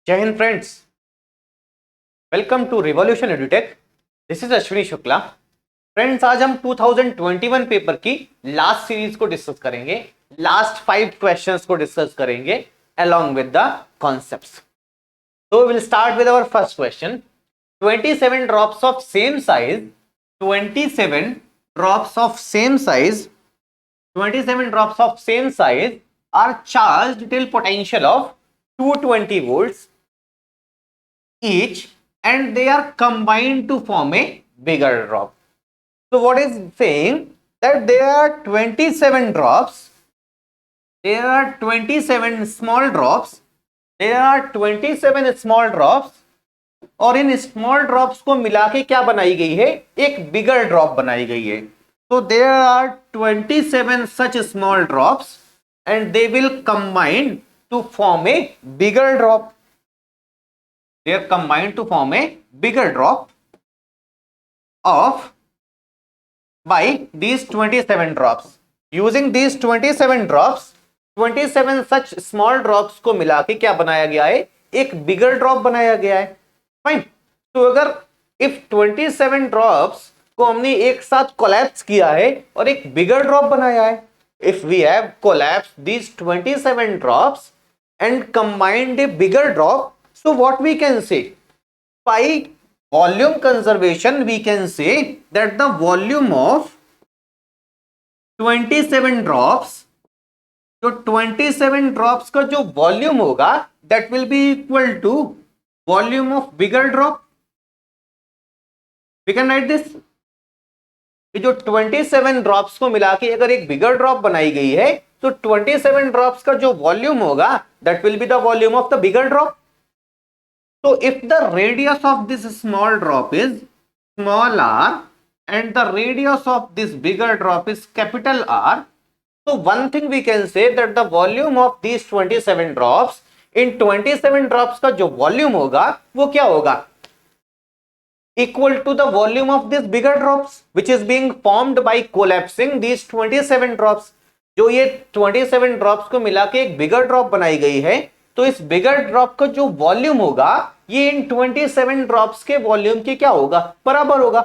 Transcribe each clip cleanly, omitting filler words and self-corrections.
जय हिंद friends, welcome to Revolution Edutech. This is Ashwini Shukla. Friends, आज हम 2021 पेपर की लास्ट सीरीज को डिस्कस करेंगे। लास्ट 5 क्वेश्चंस को डिस्कस करेंगे along with the concepts. So we will start with our first question. 27 drops of same size, 27 drops of same size, 27 drops of same size are charged till potential of 220 volts each, and they are combined to form a bigger drop. So what is saying that there are 27 drops, there are 27 small drops, there are 27 small drops, और in small drops को मिला के क्या बनाई गई है? एक बिगर drop बनाई गई है। तो there are 27 such small drops and they will combine to form a bigger drop. They are combined to form a bigger drop of by these 27 drops. Using these 27 drops, 27 such small drops को मिला के क्या बनाया गया है? एक bigger drop बनाया गया है। फाइन। तो अगर if 27 drops को हमने एक साथ कोलैप्स किया है और एक bigger drop बनाया है, if we have collapsed these 27 drops and combined a bigger drop, so what we can say? By volume conservation we can say that the volume of 27 drops, जो 27 drops का जो volume होगा that will be equal to volume of bigger drop. We can write this. जो 27 drops को मिला के अगर एक बिगर ड्रॉप बनाई गई है तो 27 drops का जो वॉल्यूम होगा that will be the volume of the bigger drop. So if the radius of this small drop is small r and the radius of this bigger drop is capital R, so one thing we can say that the volume of these 27 drops, in 27 drops का जो volume होगा वो क्या होगा? Equal to the volume of this bigger drops which is being formed by collapsing these 27 drops. जो ये 27 drops को मिला के एक बिगर ड्रॉप बनाई गई है, तो इस बिगर ड्रॉप का जो वॉल्यूम होगा ये इन 27 ड्रॉप्स के वॉल्यूम के क्या होगा? बराबर होगा।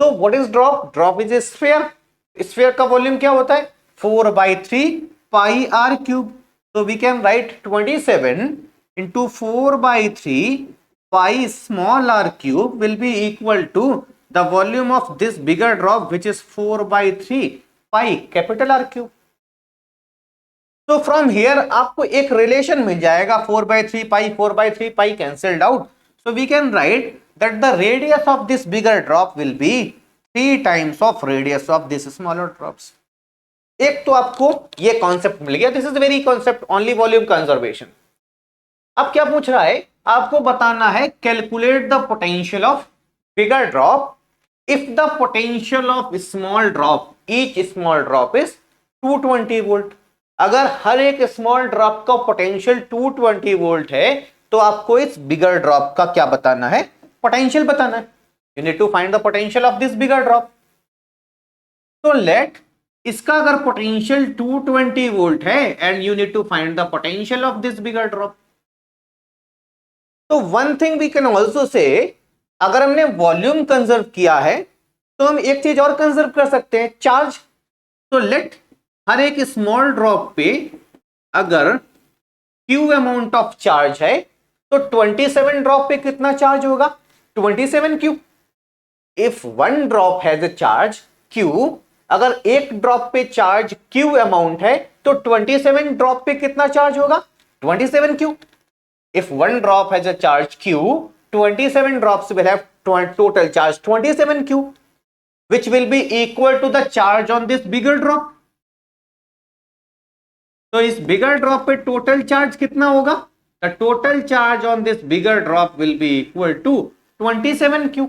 तो what is drop? Drop is a sphere. Sphere का वॉल्यूम क्या होता है? 4/3 पाई आर क्यूब। तो we can write 27 into 4/3 pi small R cube will be equal to the volume of this bigger drop which is 4/3 pi capital R cube. तो from here आपको एक relation मिल जाएगा, 4/3 pi cancelled out. So we can write that the radius of this bigger drop will B 3 times of radius of this smaller drops. एक तो आपको ये concept मिल गया। This is very concept only volume conservation. अब क्या पूछ रहा है? आपको बताना है calculate the potential of bigger drop if the potential of small drop, each small drop is 220 volt. अगर हर एक स्मॉल ड्रॉप का पोटेंशियल 220 वोल्ट है तो आपको इस बिगर ड्रॉप का क्या बताना है? पोटेंशियल बताना है। You need to find the potential of this bigger drop. तो लेट इसका अगर पोटेंशियल 220 वोल्ट है and you need to find the potential of this bigger drop. तो one thing we can also say, अगर हमने volume conserve किया है तो हम एक चीज और कंजर्व कर सकते हैं, चार्ज। तो लेट हर एक स्मॉल ड्रॉप पे अगर Q अमाउंट ऑफ चार्ज है तो 27 ड्रॉप पे कितना चार्ज होगा? 27Q। If one drop has a charge Q, अगर एक ड्रॉप पे चार्ज Q अमाउंट है तो 27 ड्रॉप पे कितना चार्ज होगा? 27Q। If one drop has a charge Q, 27 drops will have total charge 27Q which will be equal to the charge on this bigger drop. तो इस bigger drop पे total charge कितना होगा? The total charge on this bigger drop will be equal to 27Q.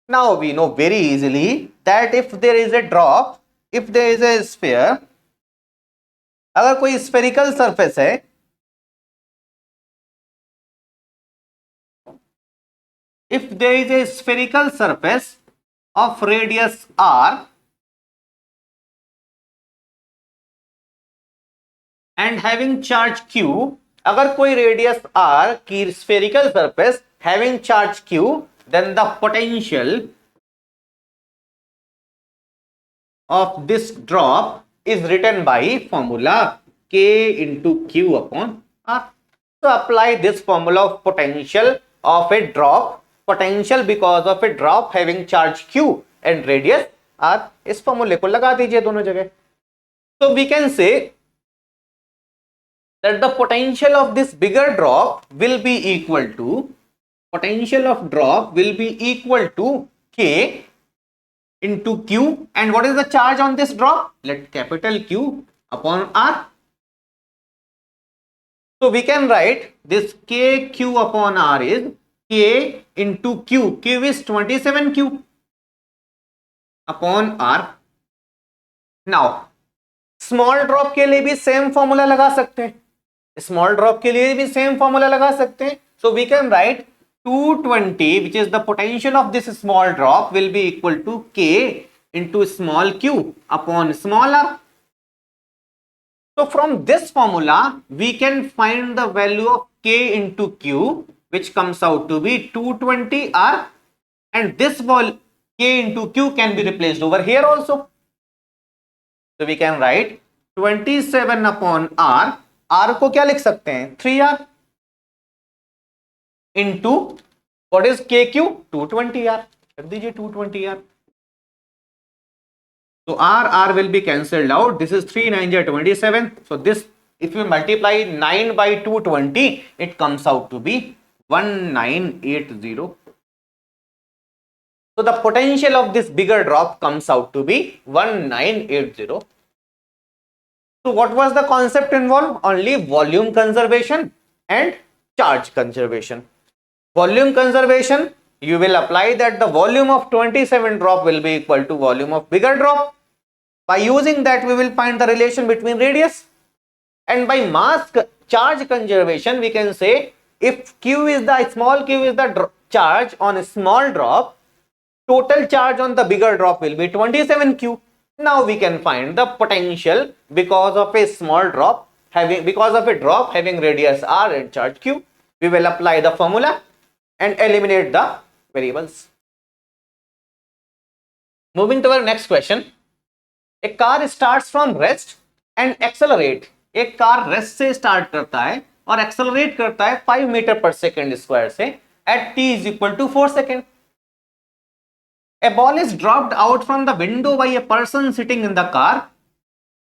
Now we know very easily that if there is a drop, if there is a sphere, अगर कोई spherical surface है, if there is a spherical surface of radius r and having charge Q, अगर कोई radius r की spherical surface having charge q, then the potential of this drop is written by formula k into q upon r. So apply this formula of potential of a drop, potential because of a drop having charge q and radius r, इस फॉर्मूले को लगा दीजिए दोनों जगह. So we can say that the potential of this bigger drop will be equal to, potential of drop will be equal to k into q, and what is the charge on this drop? Let capital Q upon r. So we can write this k q upon r is k into q. Q is 27q upon r. Now small drop के लिए भी same formula लगा सकते हैं, small drop के लिए भी same formula लगा सकते हैं. So we can write 220 which is the potential of this small drop will be equal to k into small q upon small r. So from this formula we can find the value of k into q, which comes out to be 220 r, and this k into q can be replaced over here also. So we can write 27 upon r, r को क्या लिख सकते हैं 3r into what is kq 220r, कर दीजिए 220r. So r will be cancelled out. This is 3 9 27. So this, if you multiply 9 by 220, it comes out to be 1980. So the potential of this bigger drop comes out to be 1980. So what was the concept involved? Only volume conservation and charge conservation. Volume conservation, you will apply that the volume of 27 drop will be equal to volume of bigger drop. By using that, we will find the relation between radius. And by mass charge conservation, we can say if q is the small q is the charge on a small drop, total charge on the bigger drop will be 27q. Now we can find the potential because of a small drop having radius r and charge q. We will apply the formula and eliminate the variables. Moving to our next question. A car starts from rest and accelerate. एक car rest से start करता है और accelerate करता है 5 metre पर second square से at t is equal to 4 seconds. A ball is dropped out from the window by a person sitting in the car.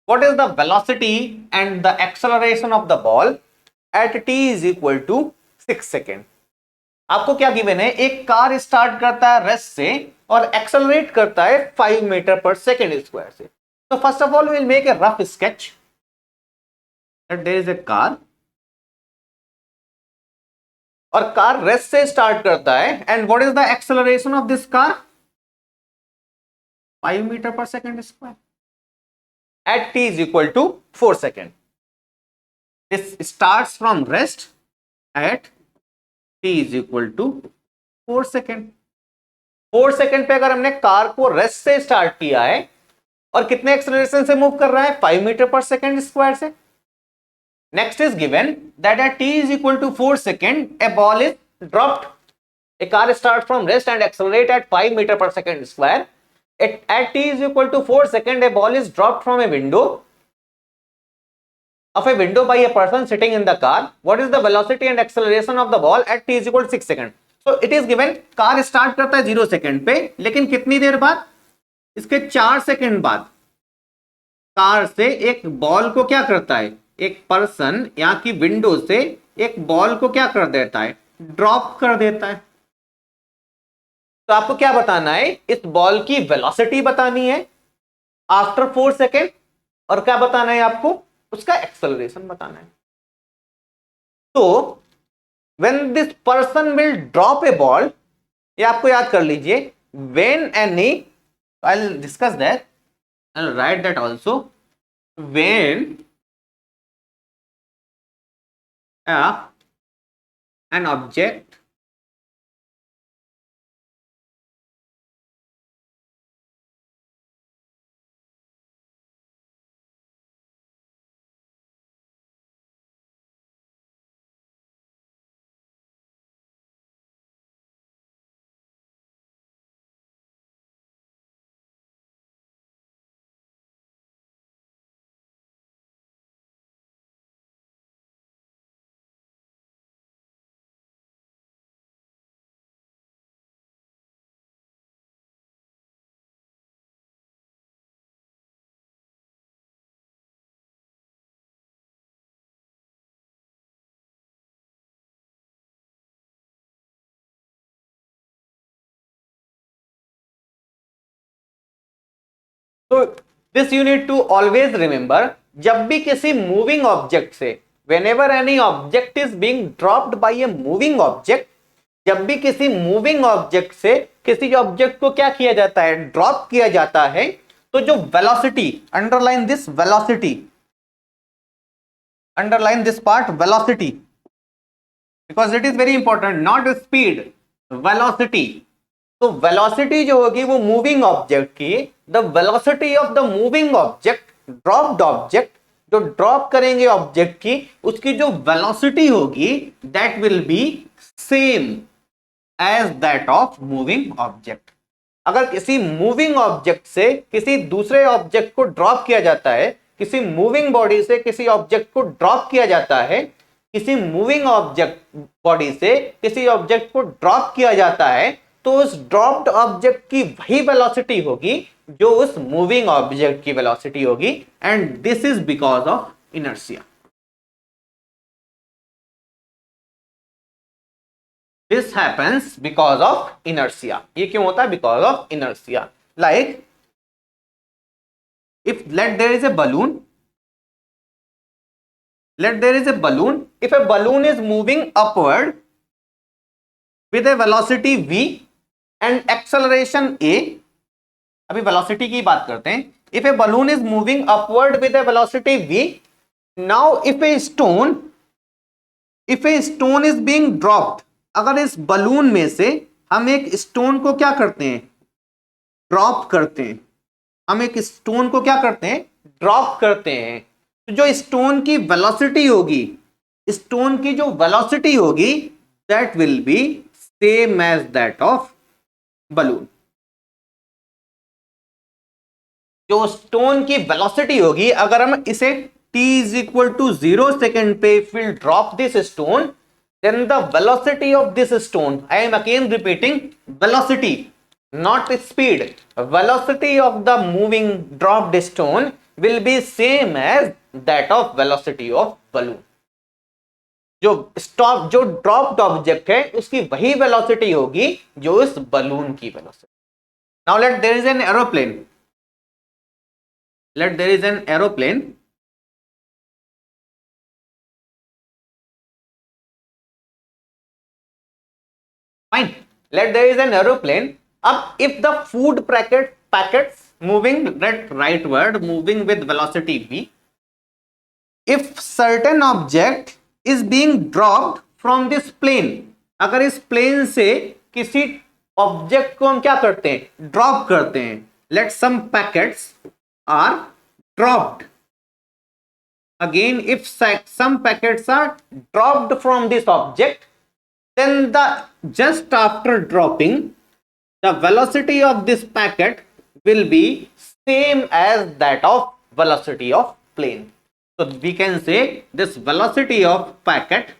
What is the velocity and the acceleration of the ball at t is equal to 6 seconds? आपको क्या given है, एक car start करता है rest से और accelerate करता है 5 मीटर पर सेकेंड स्क्वायर से. So first of all, we will make a rough sketch that there is a car और कार रेस्ट से स्टार्ट करता है, and what is the acceleration of this car? 5 metre पर second square at t is equal to 4 seconds. This starts from rest at t is equal to 4 seconds. 4 second पे अगर हमने car को rest से start किया है और कितने एक्सेलरेशन से मूव कर रहा है 5 मीटर पर सेकेंड स्क्वायर से. Next is given that at t is equal to 4 seconds a ball is dropped. A car starts from rest and accelerate at 5 meter per second square. At t is equal to 4 seconds a ball is dropped from a window by a person sitting in the car. What is the velocity and acceleration of the ball at t is equal to 6 seconds? So it is given car start करता है 0 second पे, लेकिन कितनी देर बाद, इसके 4 second बाद car से एक बॉल को क्या करता है, एक पर्सन यहाँ की विंडो से एक बॉल को क्या कर देता है, ड्रॉप कर देता है. तो आपको क्या बताना है, इस बॉल की वेलोसिटी बतानी है आफ्टर 4 सेकेंड, और क्या बताना है आपको, उसका एक्सेलरेशन बताना है. तो when this person will drop a ball, ये आपको याद कर लीजिए, when any, I'll discuss that, I'll write that also, when an object तो this you need to always remember, जब भी किसी मूविंग ऑब्जेक्ट से, whenever any object is being dropped by a moving object, जब भी किसी मूविंग ऑब्जेक्ट से किसी ऑब्जेक्ट को क्या किया जाता है, ड्रॉप किया जाता है, तो जो velocity, underline this velocity, underline this part velocity, because it is very important, not speed, velocity. तो वेलोसिटी जो होगी वो मूविंग ऑब्जेक्ट की, the velocity of the moving object, dropped object, जो ड्रॉप करेंगे ऑब्जेक्ट की, उसकी जो वेलोसिटी होगी that will be same as that of moving object. अगर किसी मूविंग ऑब्जेक्ट से किसी दूसरे ऑब्जेक्ट को ड्रॉप किया जाता है, किसी मूविंग बॉडी से किसी ऑब्जेक्ट को ड्रॉप किया जाता है, किसी मूविंग ऑब्जेक्ट बॉडी से किसी ऑब्जेक्ट को ड्रॉप किया जाता है, तो उस ड्रॉप्ड ऑब्जेक्ट की वही वेलोसिटी होगी जो उस मूविंग ऑब्जेक्ट की वेलोसिटी होगी, and this is because of inertia. This happens because of inertia. ये क्यों होता है? Because of inertia. Like if let there is a balloon, let there is a balloon, if a balloon is moving upward with a velocity v and acceleration a, अभी velocity की बात करते हैं। if a balloon is moving upward with a velocity v, now if a stone is being dropped, अगर इस balloon में से हम एक स्टोन को क्या करते हैं, ड्रॉप करते हैं, हम एक स्टोन को क्या करते हैं, ड्रॉप करते हैं, तो जो स्टोन की वेलोसिटी होगी, स्टोन की जो वेलोसिटी होगी that will be same as that of balloon. जो स्टोन की वेलोसिटी होगी, अगर हम इसे t is equal to 0 second पे will drop this stone, then the velocity of this stone, I am again repeating, velocity not speed, velocity of the moving dropped stone will be same as that of velocity of balloon। जो dropped object है उसकी वही velocity होगी जो इस balloon की velocity. Now let there is an aeroplane, let there is an aeroplane, fine, let there is an aeroplane। अब if the food packets moving rightward, moving with velocity v, if certain object is being dropped from this plane, अगर इस plane से किसी object को हम क्या करते हैं, ड्रॉप करते हैं, let some packets are dropped, again if some packets are dropped from this object, then just after dropping the velocity of this packet will be same as that of velocity of plane। So we can say this velocity of packet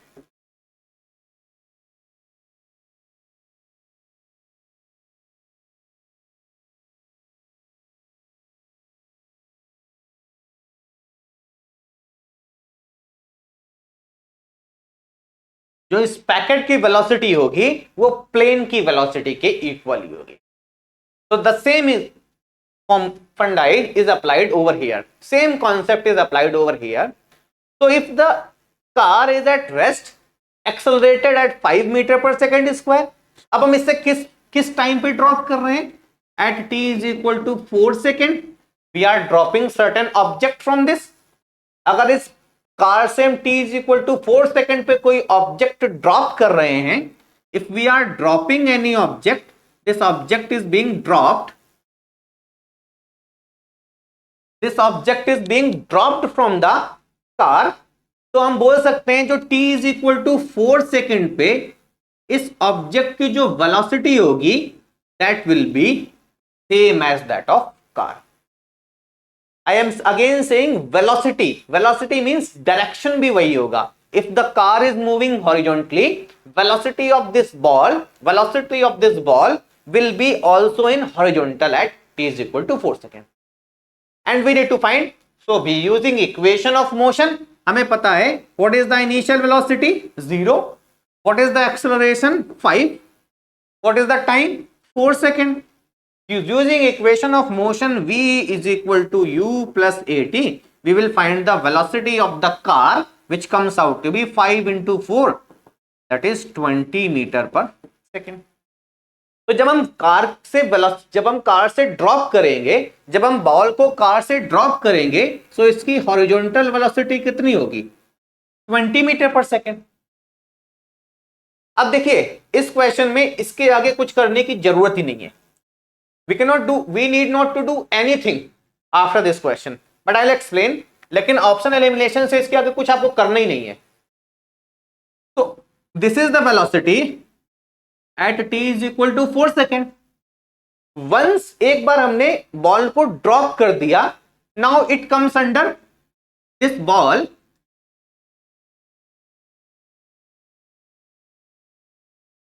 जो इस packet की velocity होगी वो plane की velocity के equal ही होगी। तो the same is fungi is applied over here, same concept is applied over here। so if the car is at rest, accelerated at 5 meter per second square, अब हम इससे किस टाइम पे drop कर रहे हैं, at t is equal to 4 second we are dropping certain object from this। अगर इस कार से हम t is equal to 4 second पे कोई ऑब्जेक्ट ड्रॉप कर रहे हैं, if we are dropping any object, this object is being dropped, this object is being dropped from the car, तो हम बोल सकते हैं जो t is equal to 4 second पे इस ऑब्जेक्ट की जो वेलोसिटी होगी that will be same as that of car। I am again saying velocity, velocity means direction भी वही होगा। if the car is moving horizontally, velocity of this ball will be also in horizontal at t is equal to 4 seconds। and we need to find, so we using equation of motion, हमें पता है what is the initial velocity 0, what is the acceleration 5, what is the time 4 second, using equation of motion v is equal to u plus at, we will find the velocity of the car which comes out to be 5 into 4, that is 20 meter per second. तो जब हम car से drop करेंगे, जब हम ball को car से drop करेंगे, तो इसकी हॉरिजॉन्टल वेलोसिटी कितनी होगी? 20 मीटर पर सेकेंड. अब देखिए इस क्वेश्चन में इसके आगे कुछ करने की जरूरत ही नहीं है. we need not to do anything after this question, but I'll explain. लेकिन ऑप्शन एलिमिनेशन से इसके आगे कुछ आपको करना ही नहीं है. तो this is the velocity at t is equal to 4 second. Once एक बार हमने बॉल को ड्रॉप कर दिया, now it comes under this ball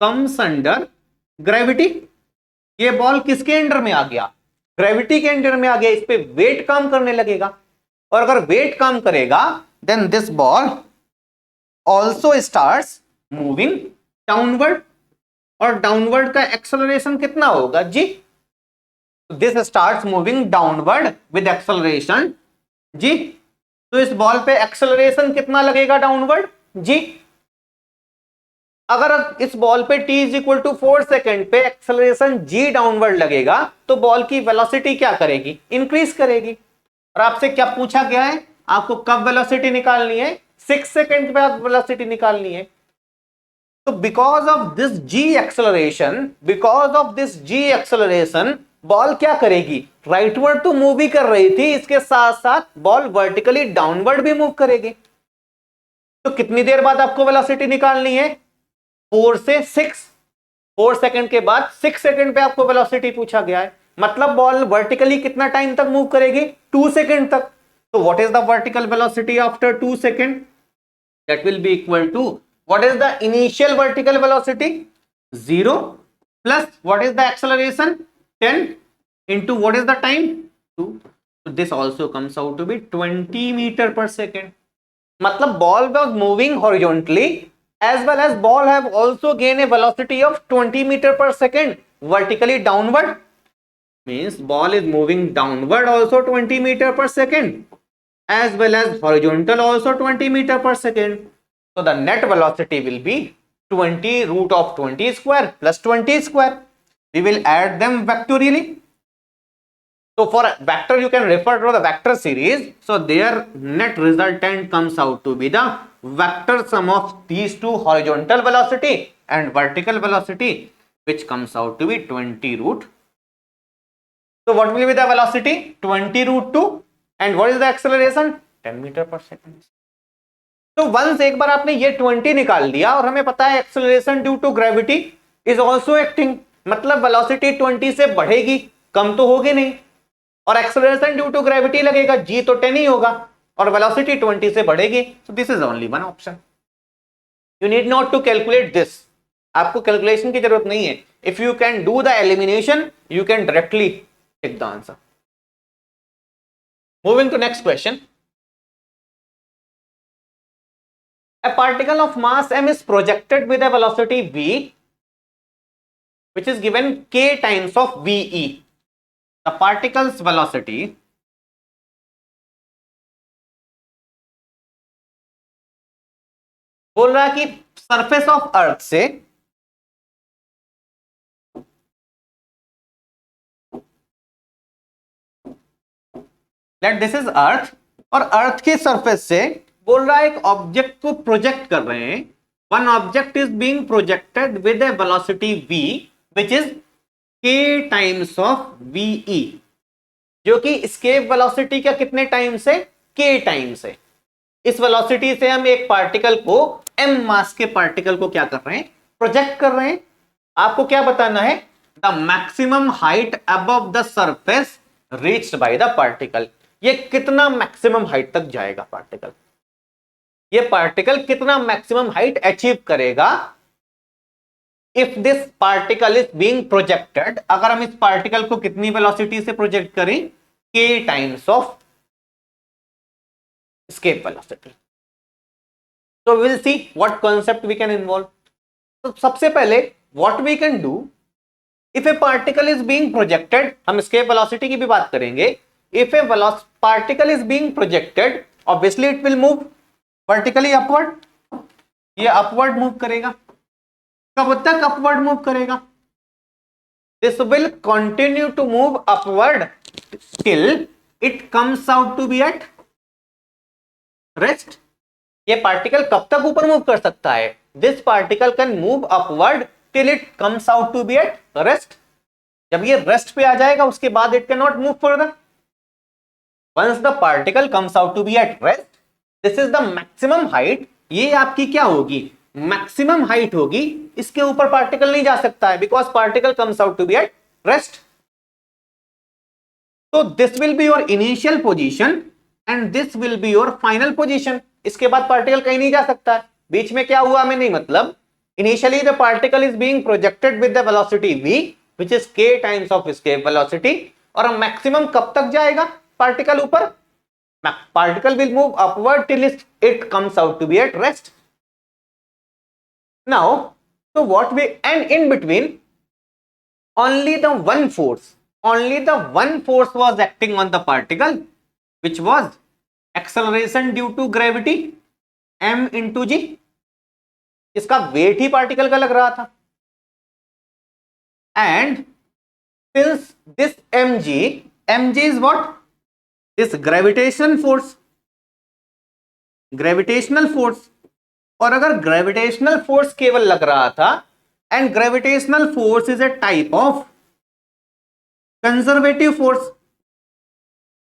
comes under gravity. ये बॉल किसके अंडर में आ गया? ग्रेविटी के अंडर में आ गया. इस पे वेट काम करने लगेगा, और अगर वेट काम करेगा then this ball also starts moving downward. और डाउनवर्ड का एक्सेलरेशन कितना होगा G? This starts moving downward with acceleration G. तो इस बॉल पे एक्सेलरेशन कितना लगेगा डाउनवर्ड जी? अगर इस बॉल पे t is equal to 4 second पे एक्सेलरेशन g डाउनवर्ड लगेगा, तो बॉल की वेलोसिटी क्या करेगी? इंक्रीज करेगी. और आपसे क्या पूछा गया है? आपको कब वेलोसिटी निकालनी है? 6 सेकेंड पे आप वेलोसिटी निकालनी है. तो because of this g acceleration ball क्या करेगी? राइटवर्ड तो मूव ही कर रही थी, इसके साथ साथ बॉल वर्टिकली डाउनवर्ड भी मूव करेगी. तो कितनी देर बाद आपको वेलोसिटी निकालनी है? 4 से 6. 4 सेकंड के बाद 6 सेकंड पे आपको वेलोसिटी पूछा गया है. मतलब बॉल वर्टिकली कितना टाइम तक मूव करेगी? 2 सेकंड तक. तो what is the vertical velocity after 2 second? That will be equal to what is the initial vertical velocity? 0 plus what is the acceleration? 10 into what is the time? 2. So this also comes out to be 20 meter per second. मतलब ball was moving horizontally as well as ball have also gained a velocity of 20 meter per second vertically downward. Means ball is moving downward also 20 meter per second as well as horizontal also 20 meter per second. So the net velocity will be 20 root of 20 square plus 20 square. We will add them vectorially. So for a vector you can refer to the vector series. So their net resultant comes out to be the vector sum of these two horizontal velocity and vertical velocity, which comes out to be 20 root. So what will be the velocity? 20 root 2. And what is the acceleration? 10 meter per second. तो once एक बार आपने ये 20 निकाल दिया और हमें पता है acceleration due to gravity is also acting, मतलब velocity 20 से बढ़ेगी, कम तो होगी नहीं. और एक्सेलरेशन ड्यू टू ग्रेविटी लगेगा, g तो 10 ही होगा और वेलोसिटी 20 से बढ़ेगी. So this is only one option. You need not to calculate this. आपको कैलकुलेशन की जरूरत नहीं है. If you can do the elimination you can directly take the answer. Moving to next question. A particle of mass m is projected with a velocity v which is given k times of ve. The particle's velocity बोल रहा है कि surface of earth से let this is earth, और अर्थ के surface से बोल रहा है एक ऑब्जेक्ट को प्रोजेक्ट कर रहे हैं. One object is being projected with A velocity v which is k times of ve, जो कि escape वेलोसिटी का कितने टाइम से? k टाइम से. इस वेलोसिटी से हम एक पार्टिकल को, m मास के पार्टिकल को क्या कर रहे हैं? प्रोजेक्ट कर रहे हैं. आपको क्या बताना है? The maximum height above the surface reached by the particle. ये कितना मैक्सिमम हाइट तक जाएगा पार्टिकल? ये पार्टिकल कितना मैक्सिमम हाइट अचीव करेगा if this particle is being projected? अगर हम इस पार्टिकल को कितनी वेलोसिटी से प्रोजेक्ट करें? k times of escape velocity. So we will see what concept we can involve. तो सबसे पहले what we can do, if a particle is being projected, हम escape velocity की भी बात करेंगे, if a particle is being projected obviously it will move vertically upward, ये upward move करेगा। कब तक अपवर्ड मूव करेगा? This will continue to move upward till it comes out to be at rest. ये पार्टिकल कब तक ऊपर move कर सकता है? This particle can move upward till it comes out to be at rest. जब ये रेस्ट पे आ जाएगा उसके बाद it can not move further. Once the particle comes out to be at rest, this is the maximum height. ये आपकी क्या होगी? मैक्सिमम हाइट होगी। इसके ऊपर पार्टिकल नहीं जा सकता है because particle comes out to be at rest. तो this will be your initial position and this will be your final position. इसके बाद पार्टिकल कहीं नहीं जा सकता है। बीच में क्या हुआ हमें नहीं मतलब। Initially the particle is being projected with the velocity v which is k times of escape velocity, और मैक्सिमम कब तक जाएगा पार्टिकल ऊपर? Particle will move upward till it comes out to be at rest. Now so what we, and in between only the one force was acting on the particle, which was acceleration due to gravity m into g। इसका wait ही particle का लग रहा था। And since this mg is what? This gravitational force। और अगर gravitational force केवल लग रहा था, and gravitational force is a type of conservative force.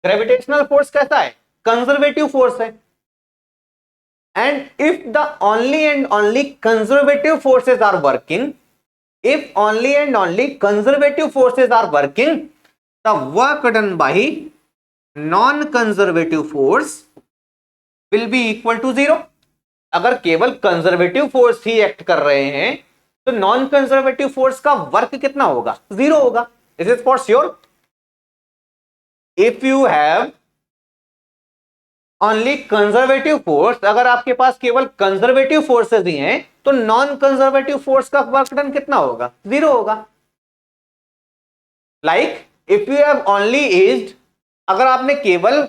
Gravitational force कैसा है? कंजर्वेटिव फोर्स है। And if the only and only conservative forces are working, if only and only conservative forces are working, the work done by non-conservative force will be equal to 0। अगर केवल conservative force ही act कर रहे हैं तो non conservative force का work कितना होगा? 0 होगा। This is for sure. If you have only conservative force, अगर आपके पास केवल कंजर्वेटिव फोर्सेस ही हैं तो नॉन कंजर्वेटिव फोर्स का वर्क डन कितना होगा? 0 होगा। Like if you have only eased, अगर आपने केवल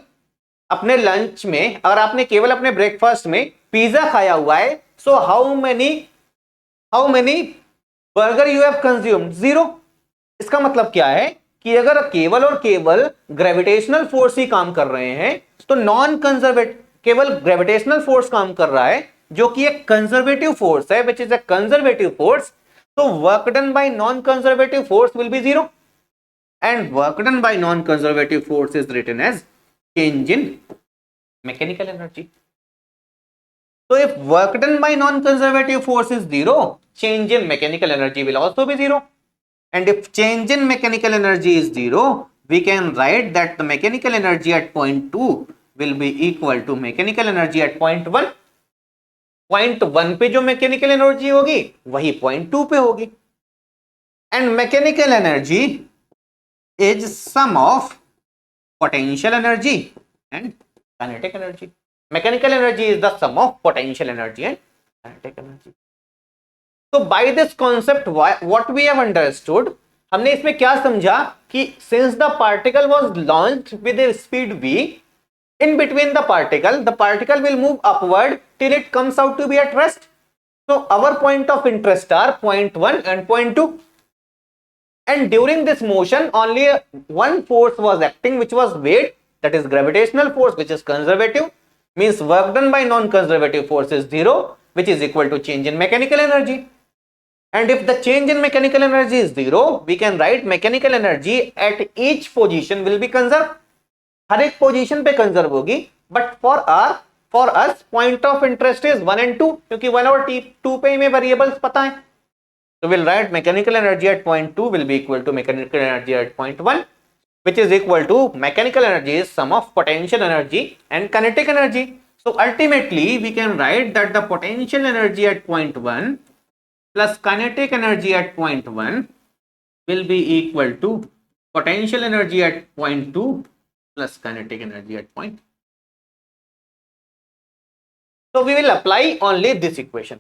अपने लंच में, अगर आपने केवल अपने ब्रेकफास्ट में पिज्जा खाया हुआ है, so how many burger you have consumed? 0। इसका मतलब क्या है कि अगर केवल और केवल ग्रेविटेशनल फोर्स ही काम कर रहे हैं तो नॉन कंजर्वेटिव, केवल ग्रेविटेशनल फोर्स काम कर रहा है जो कि एक कंजर्वेटिव फोर्स है, which is a conservative force, तो work done by non conservative force will be 0 and work done by non conservative force is written as change in mechanical energy. तो if work done by non conservative force is 0, change in mechanical energy will also be 0, and if change in mechanical energy is 0, we can write that the mechanical energy at point 2 will be equal to mechanical energy at point 1। Point 1 पे जो mechanical energy होगी वही point 2 पे होगी। And mechanical energy is sum of potential energy and kinetic energy. Mechanical energy is the sum of potential energy and kinetic energy. तो by this concept what we have understood, हमने इसमें क्या समझा कि since the particle was launched with a speed v, in between the particle will move upward till it comes out to be at rest। so our point of interest are point 1 and point 2, and during this motion only one force was acting, which was weight, that is gravitational force, which is conservative, means work done by non-conservative force is 0, which is equal to change in mechanical energy। and if the change in mechanical energy is 0, we can write mechanical energy at each position will be conserved। हर एक position पे conserve होगी, but for us point of interest is 1 and 2, क्योंकि 1 और 2 पे हमें variables पता है। तो will write mechanical energy at point 2 will be equal to mechanical energy at point 1, which is equal to mechanical energy is sum of potential energy and kinetic energy। so ultimately we can write that the potential energy at point 1 plus kinetic energy at point 1 will be equal to potential energy at point 2 plus kinetic energy at point। so we will apply only this equation।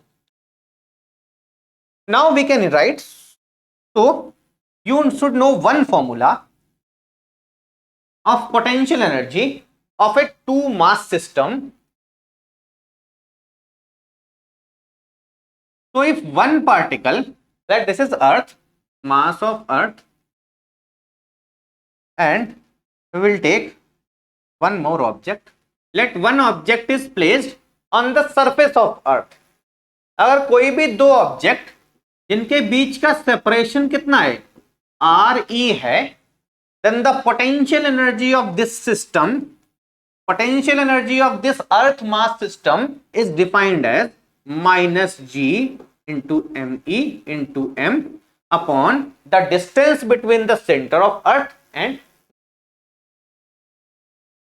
now we can write, so you should know one formula of potential energy of a two mass system. So if one particle, that this is earth, mass of earth, and we will take one more object. Let one object is placed on the surface of earth. अगर कोई भी दो object जिनके बीच का separation कितना है, R E है, then the potential energy of this system, potential energy of this earth mass system is defined as minus g into me into m upon the distance between the center of earth and.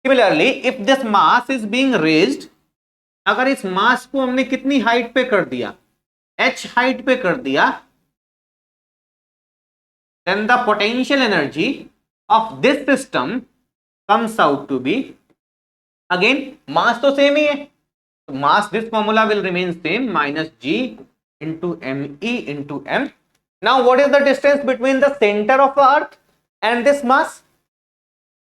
Similarly, if this mass is being raised, अगर इस मास को हमने कितनी height पे कर दिया, h height पे कर दिया, then the potential energy of this system comes out to be, again mass तो सेम ही है, तो mass, this formula will remain same, minus g into me into m. Now what is the distance between the center of the earth and this mass?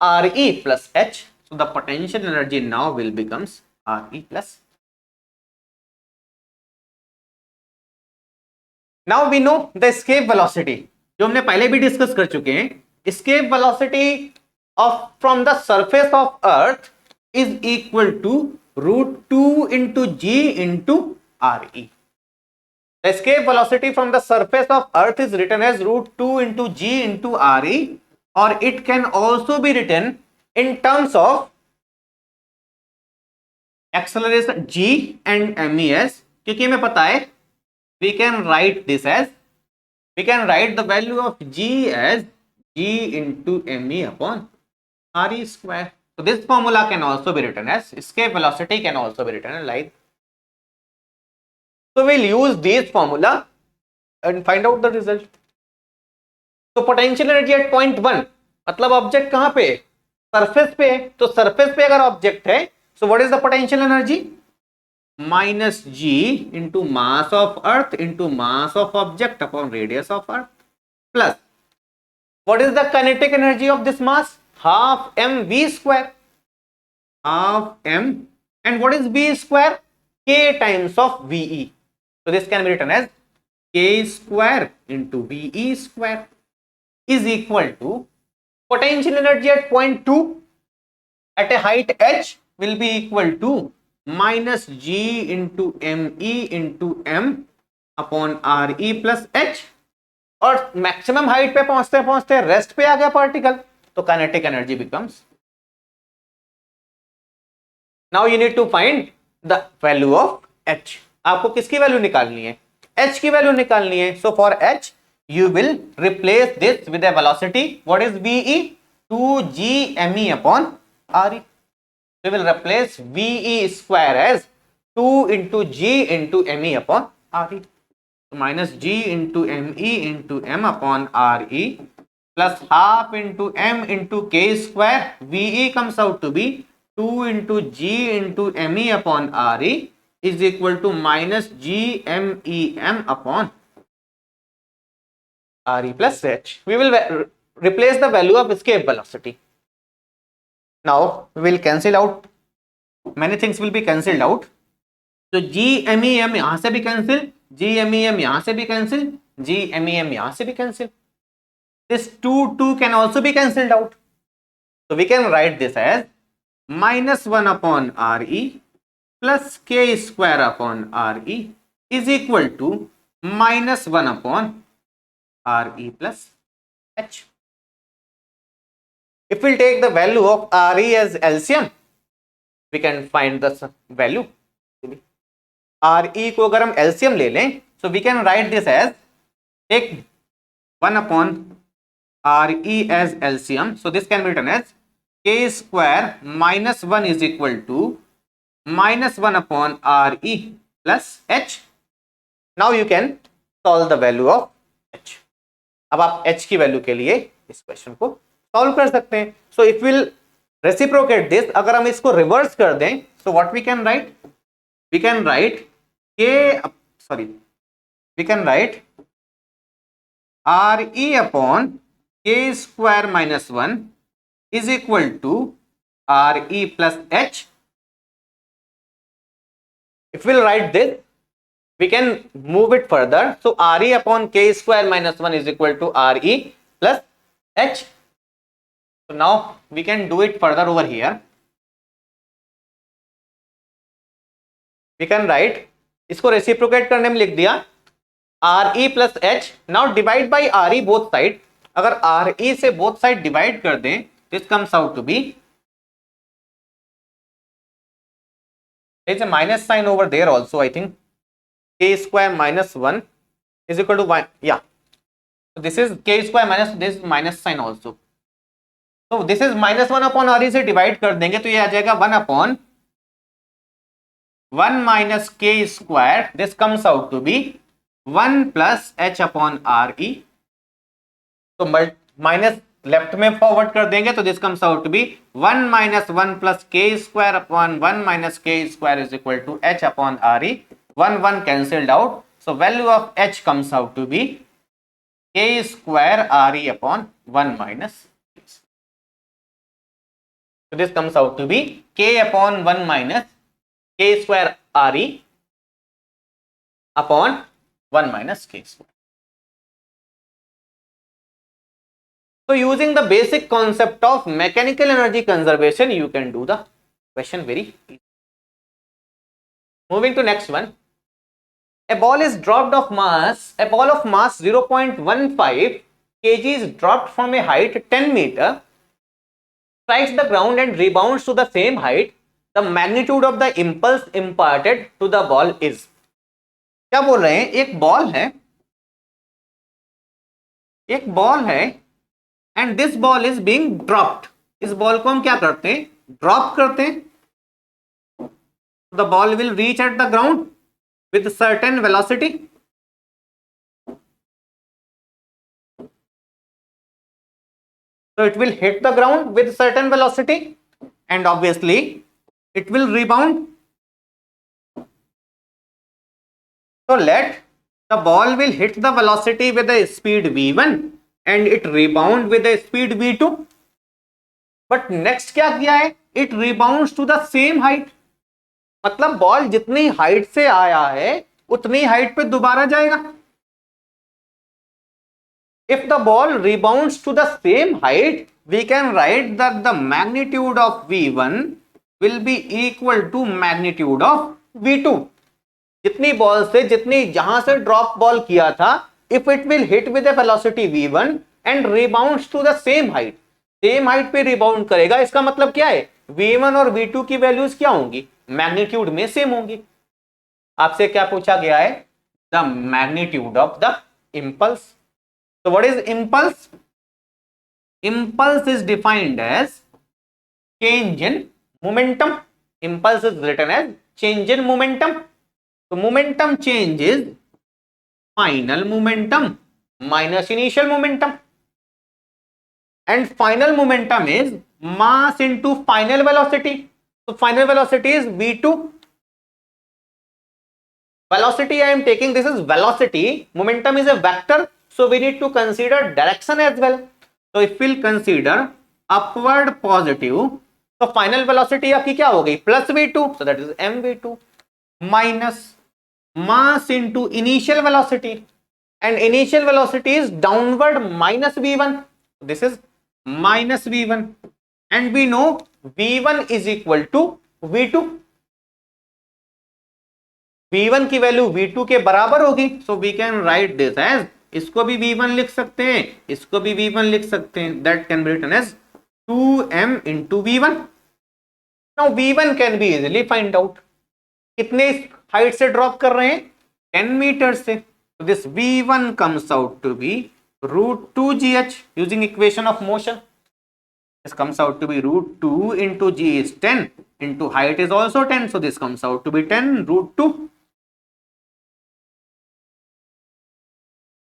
Re plus h. So the potential energy now will becomes Re plus. Now we know the escape velocity, जो हमने पहले भी discuss कर चुके हैं. Escape velocity of from the surface of earth is equal to root 2 into g into Re. The escape velocity from the surface of earth is written as root 2 into g into Re, or it can also be written in terms of acceleration g and mes. क्योंकि हमें पता है we can write this as, we can write the value of g as g into me upon Re square. So this formula can also be written as, escape velocity can also be written like. So we'll use this formula and find out the result. So potential energy at point 1, मतलब object कहां पे, surface पे है, तो surface पे अगर object है, so what is the potential energy? Minus g into mass of earth into mass of object upon radius of earth, plus what is the kinetic energy of this mass? Half mv square, half m, and what is v square? K times of ve. So this can be written as k square into ve square is equal to potential energy at point 2 at a height h will be equal to minus g into me into m upon Re plus h. और maximum height पे पहुंचते पहुंचते rest पे आ गया particle, तो kinetic energy becomes. Now you need to find the value of h. आपको किसकी वैल्यू निकालनी है? h की वैल्यू निकालनी है. So for h you will replace this with a velocity. What is ve? 2g me upon Re. We will replace ve square as 2 into g into me upon Re. So minus g into me into m upon Re plus half into m into k square. Ve comes out to be 2 into g into me upon Re is equal to minus g m upon Re plus h. We will replace the value of escape velocity. Now we will cancel out, many things will be cancelled out. So g me m यहां से भी cancel, g me m यहां से भी cancel, g me m यहां से भी cancel. This 2 can also be cancelled out. So we can write this as minus 1 upon Re plus k square upon Re is equal to minus 1 upon Re plus h. If we'll take the value of Re as LCM, we can find the value. Re को अगर हम LCM ले लें, so we can write this as, take 1 upon Re as LCM. So this can be written as k square minus 1 is equal to minus 1 upon Re plus h. Now you can solve the value of h. अब आप h की value के लिए इस question को solve कर सकते हैं. So if will reciprocate this, अगर हम इसको रिवर्स कर दें, so what we can write, we can write we can write Re upon k square minus 1 is equal to Re plus H. If we'll write this, we can move it further. So Re upon k square minus 1 is equal to Re plus H. So now we can do it further over here. We can write, इसको reciprocate करने में लिख दिया Re plus H. Now divide by Re both side. अगर Re से both side divide कर दें, this comes out to be, there is a minus sign over there also, I think. K square minus 1 is equal to 1. Yeah. So this is k square minus this minus sign also. So this is minus 1 upon Re से divide कर देंगे तो ये आ जाएगा 1 upon 1 minus k square. This comes out to be 1 plus H upon Re. तो minus left में forward कर देंगे तो this comes out to be 1 minus 1 plus k square upon 1 minus k square is equal to H upon Re. 1 cancelled out, so value of H comes out to be k square Re upon 1 minus k. So this comes out to be k upon 1 minus k square Re upon 1 minus k square. So using the basic concept of mechanical energy conservation, you can do the question very easy. Moving to next one. A ball is dropped of mass, a ball of mass 0.15 kg is dropped from a height 10 meter, strikes the ground and rebounds to the same height. The magnitude of the impulse imparted to the ball is. क्या बोल रहे हैं, एक ball है and this ball is being dropped. इस ball को हम क्या करते हैं, ड्रॉप करते हैं. The ball will reach at the ground with certain velocity. So it will hit the ground with certain velocity and obviously it will rebound. So let the ball will hit the velocity with a speed v1 and it rebound with a speed v2. But next क्या किया है, it rebounds to the same height. मतलब ball जितनी height से आया है उतनी height पे दोबारा जाएगा. If the ball rebounds to the same height, we can write that the magnitude of v1 will be equal to magnitude of v2. जितनी बॉल से जितनी जहां से ड्रॉप बॉल किया था, if it will hit with a velocity v1 and rebounds to the same height, same height पे rebound करेगा. इसका मतलब क्या है, v1 और v2 की वैल्यूज क्या होंगी, मैग्नीट्यूड में सेम होंगी. आपसे क्या पूछा गया है, the magnitude of the impulse. So what is impulse? Impulse is defined as change in momentum. Impulse is written as change in momentum. So momentum change is final momentum minus initial momentum. And final momentum is mass into final velocity. So final velocity is v2. Velocity I am taking, this is velocity. Momentum is a vector. So we need to consider direction as well. So if we'll consider upward positive, so final velocity आपकी क्या हो गई, plus v2, so that is mv2 minus mass into initial velocity, and initial velocity is downward minus v1. This is minus v1, and we know v1 is equal to v2. v1 की value v2 के बराबर होगी. So we can write this as, इसको भी v1 लिख सकते हैं, इसको भी v1 लिख सकते हैं. That can be written as 2m into v1. Now v1 can be easily find out. कितने हाइट से ड्रॉप कर रहे हैं, 10 मीटर से. So this v1 comes out to be root 2gh using equation of motion. This comes out to be root 2 into g is 10 into height is also 10. So this comes out to be 10 root 2.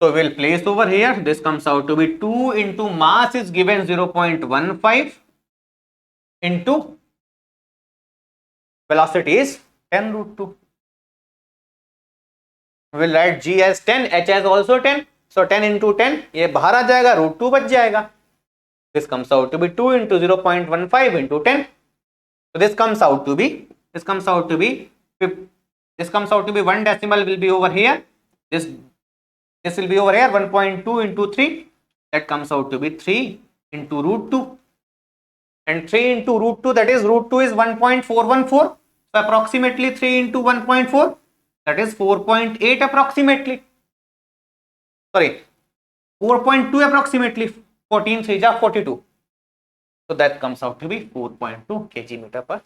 So we'll place over here. This comes out to be 2 into mass is given 0.15 into velocity is 10 root 2. We'll write g as 10, h as also 10. So 10 into 10 ये बाहर आ जाएगा, √2 बच जाएगा. This comes out to be 2 into 0.15 into 10. So this comes out to be 1 decimal will be over here. This will be over here 1.2 into 3. That comes out to be 3 into √2. And 3 into √2, that is √2 is 1.414. So approximately 3 into 1.4, that is 4.8 approximately. Sorry, 4.2 approximately. 14 3 ja 42. So that comes out to be 4.2 kg meter per.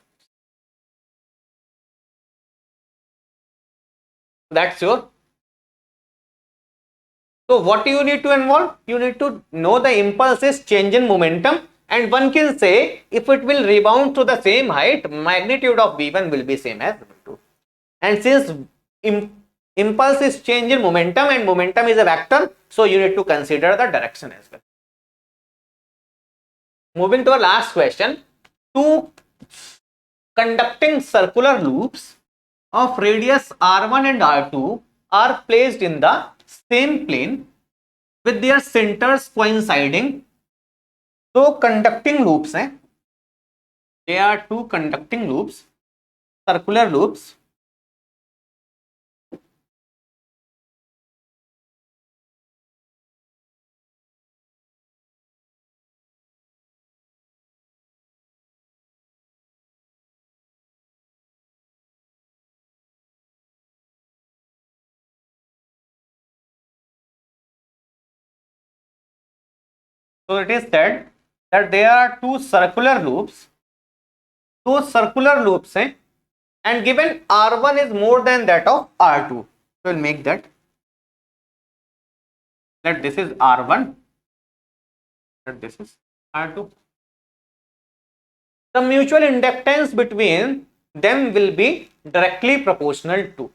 That's your. So what you need to involve? You need to know the impulse's change in momentum, and one can say if it will rebound to the same height, magnitude of V1 will be same as V2. And since impulse is change in momentum and momentum is a vector, so you need to consider the direction as well. Moving to our last question, two conducting circular loops of radius R1 and R2 are placed in the same plane with their centers coinciding. So conducting loops हैं, they are two conducting loops, circular loops. So it is said that there are two circular loops. Two circular loops हैं, and given R1 is more than that of R2, we'll make that this is R1, that this is R2. The mutual inductance between them will be directly proportional to.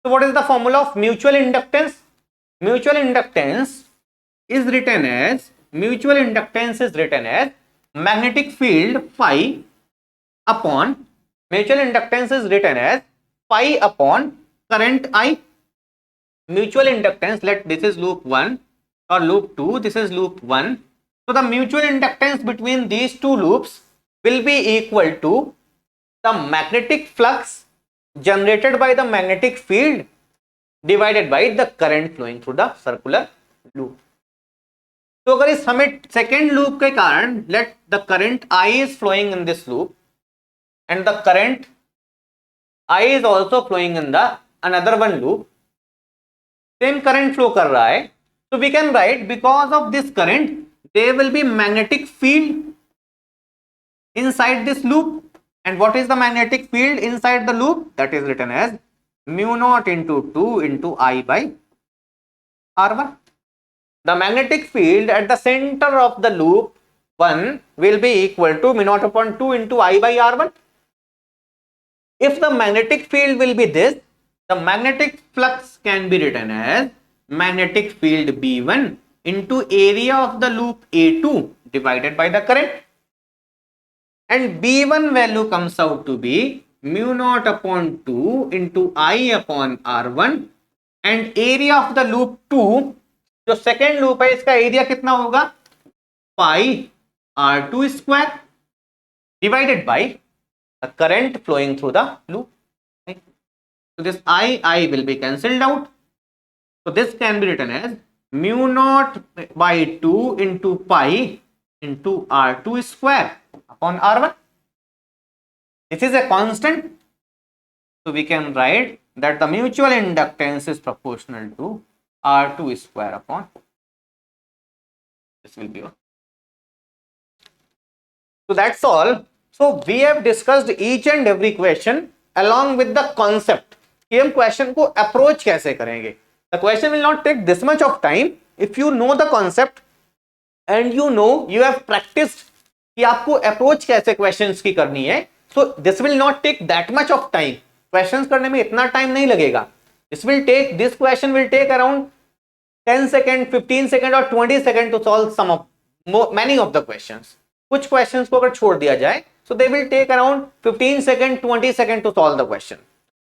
So what is the formula of mutual inductance? Mutual inductance is written as magnetic field phi upon phi upon current I. Mutual inductance, let this is loop 1 or loop 2, this is loop 1. So the mutual inductance between these two loops will be equal to the magnetic flux generated by the magnetic field divided by the current flowing through the circular loop. तो अगर इस हमें second loop के कारण let the current I is flowing in this loop and the current I is also flowing in the another one loop, same current flow कर रहा है, so we can write because of this current there will be magnetic field inside this loop. And what is the magnetic field inside the loop? That is written as mu naught into 2 into I by R1. The magnetic field at the center of the loop 1 will be equal to mu naught upon 2 into I by R1. If the magnetic field will be this, the magnetic flux can be written as magnetic field B1 into area of the loop A2 divided by the current. And B1 value comes out to be mu naught upon 2 into I upon R1, and area of the loop 2, जो second loop है इसका area कितना होगा, pi R2 square divided by the current flowing through the loop. So this I will be cancelled out. So this can be written as mu naught by 2 into pi into R2 square upon R1. This is a constant. So we can write that the mutual inductance is proportional to R2 square upon. This will be one. So that's all. So we have discussed each and every question along with the concept. कि हम question को approach कैसे करेंगे. The question will not take this much of time if you know the concept and you have practised कि आपको approach कैसे questions की करनी है. So this will not take that much of time. Questions करने में इतना टाइम नहीं लगेगा. This question will take around 10 second, 15 second और 20 second to solve some of many of the questions. कुछ क्वेश्चंस को अगर छोड़ दिया जाए so they will take around 15 second, 20 second to solve the question.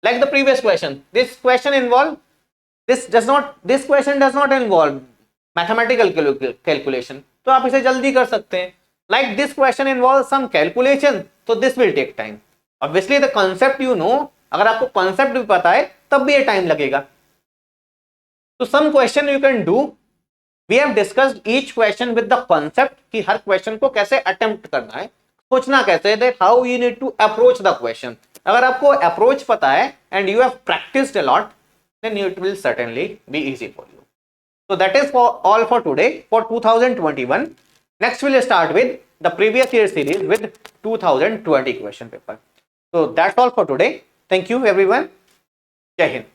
Like the previous question, this question involved this question does not involve mathematical calculation, तो आप इसे जल्दी कर सकते हैं. Like this question involves some calculation, so this will take time. Obviously the concept you know, अगर आपको concept भी पता है तब भी ये time लगेगा. So some question you can do. We have discussed each question with the concept कि हर question को कैसे attempt करना है, सोचना कैसे, that how you need to approach the question. अगर आपको approach पता है and you have practiced a lot, then it will certainly be easy for you. So that is all for today for 2021. Next we'll start with the previous year series with 2020 question paper. So that's all for today. Thank you everyone. Jai Hind.